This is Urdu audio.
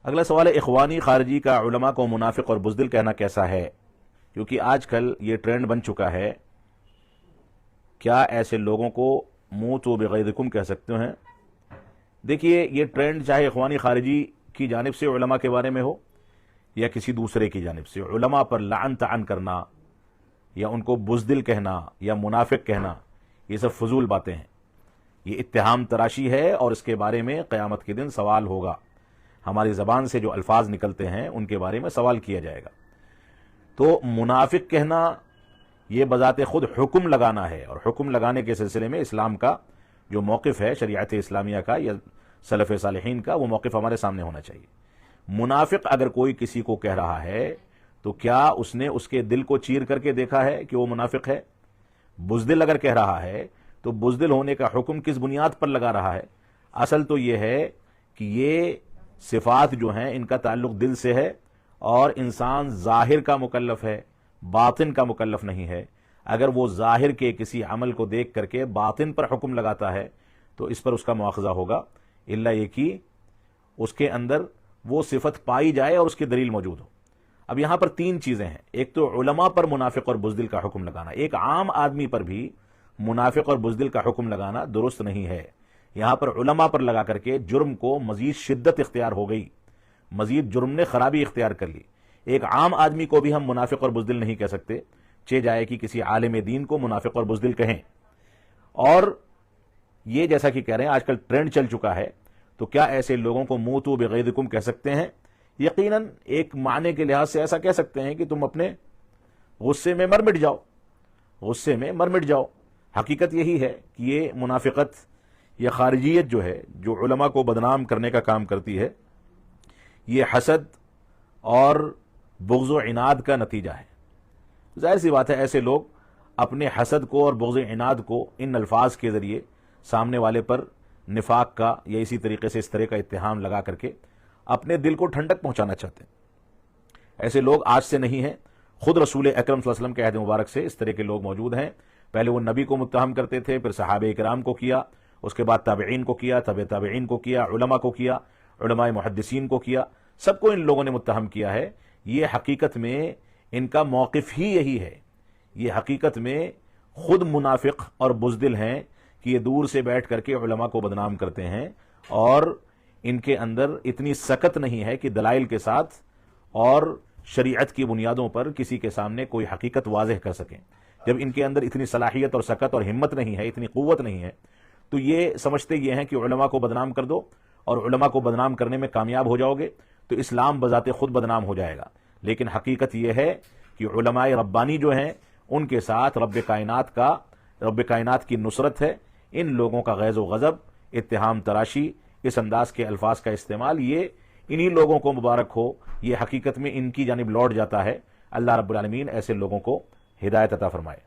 اگلا سوال ہے، اخوانی خارجی کا علماء کو منافق اور بزدل کہنا کیسا ہے؟ کیونکہ آج کل یہ ٹرینڈ بن چکا ہے، کیا ایسے لوگوں کو موتوا بغیظکم کہہ سکتے ہیں؟ دیکھیے، یہ ٹرینڈ چاہے اخوانی خارجی کی جانب سے علماء کے بارے میں ہو یا کسی دوسرے کی جانب سے، علماء پر لعن طعن کرنا یا ان کو بزدل کہنا یا منافق کہنا، یہ سب فضول باتیں ہیں، یہ اتہام تراشی ہے، اور اس کے بارے میں قیامت کے دن سوال ہوگا۔ ہماری زبان سے جو الفاظ نکلتے ہیں ان کے بارے میں سوال کیا جائے گا۔ تو منافق کہنا یہ بذات خود حکم لگانا ہے، اور حکم لگانے کے سلسلے میں اسلام کا جو موقف ہے، شریعت اسلامیہ کا یا سلف صالحین کا، وہ موقف ہمارے سامنے ہونا چاہیے۔ منافق اگر کوئی کسی کو کہہ رہا ہے تو کیا اس نے اس کے دل کو چیر کر کے دیکھا ہے کہ وہ منافق ہے؟ بزدل اگر کہہ رہا ہے تو بزدل ہونے کا حکم کس بنیاد پر لگا رہا ہے؟ اصل تو یہ ہے کہ یہ صفات جو ہیں ان کا تعلق دل سے ہے، اور انسان ظاہر کا مکلف ہے، باطن کا مکلف نہیں ہے۔ اگر وہ ظاہر کے کسی عمل کو دیکھ کر کے باطن پر حکم لگاتا ہے تو اس پر اس کا مواخذہ ہوگا، الا یہ کہ اس کے اندر وہ صفت پائی جائے اور اس کی دلیل موجود ہو۔ اب یہاں پر تین چیزیں ہیں، ایک تو علماء پر منافق اور بزدل کا حکم لگانا، ایک عام آدمی پر بھی منافق اور بزدل کا حکم لگانا درست نہیں ہے۔ یہاں پر علماء پر لگا کر کے جرم کو مزید شدت اختیار ہو گئی، مزید جرم نے خرابی اختیار کر لی۔ ایک عام آدمی کو بھی ہم منافق اور بزدل نہیں کہہ سکتے، چہ جائے کہ کسی عالم دین کو منافق اور بزدل کہیں۔ اور یہ جیسا کہ کہہ رہے ہیں آج کل ٹرینڈ چل چکا ہے، تو کیا ایسے لوگوں کو موتوا بغیظکم کہہ سکتے ہیں؟ یقیناً ایک معنی کے لحاظ سے ایسا کہہ سکتے ہیں کہ تم اپنے غصے میں مر مٹ جاؤ، غصے میں مر مٹ جاؤ۔ حقیقت یہی ہے کہ یہ منافقت یا خارجیت جو ہے، جو علماء کو بدنام کرنے کا کام کرتی ہے، یہ حسد اور بغض و عناد کا نتیجہ ہے۔ ظاہر سی بات ہے، ایسے لوگ اپنے حسد کو اور بغض و عناد کو ان الفاظ کے ذریعے سامنے والے پر نفاق کا یا اسی طریقے سے اس طرح کا اتہام لگا کر کے اپنے دل کو ٹھنڈک پہنچانا چاہتے ہیں۔ ایسے لوگ آج سے نہیں ہیں، خود رسول اکرم صلی اللہ علیہ وسلم کے عہد مبارک سے اس طرح کے لوگ موجود ہیں۔ پہلے وہ نبی کو متہم کرتے تھے، پھر صحابہ کرام کو کیا، اس کے بعد تابعین کو کیا، تبع تابعین کو کیا، علماء کو کیا، علماء محدثین کو کیا، سب کو ان لوگوں نے متہم کیا ہے۔ یہ حقیقت میں ان کا موقف ہی یہی ہے، یہ حقیقت میں خود منافق اور بزدل ہیں کہ یہ دور سے بیٹھ کر کے علماء کو بدنام کرتے ہیں، اور ان کے اندر اتنی سکت نہیں ہے کہ دلائل کے ساتھ اور شریعت کی بنیادوں پر کسی کے سامنے کوئی حقیقت واضح کر سکیں۔ جب ان کے اندر اتنی صلاحیت اور سکت اور ہمت نہیں ہے، اتنی قوت نہیں ہے، تو یہ سمجھتے یہ ہیں کہ علماء کو بدنام کر دو، اور علماء کو بدنام کرنے میں کامیاب ہو جاؤ گے تو اسلام بذات خود بدنام ہو جائے گا۔ لیکن حقیقت یہ ہے کہ علماء ربانی جو ہیں ان کے ساتھ رب کائنات کی نصرت ہے۔ ان لوگوں کا غیظ و غضب، اتہام تراشی، اس انداز کے الفاظ کا استعمال، یہ انہی لوگوں کو مبارک ہو، یہ حقیقت میں ان کی جانب لوٹ جاتا ہے۔ اللہ رب العالمین ایسے لوگوں کو ہدایت عطا فرمائے۔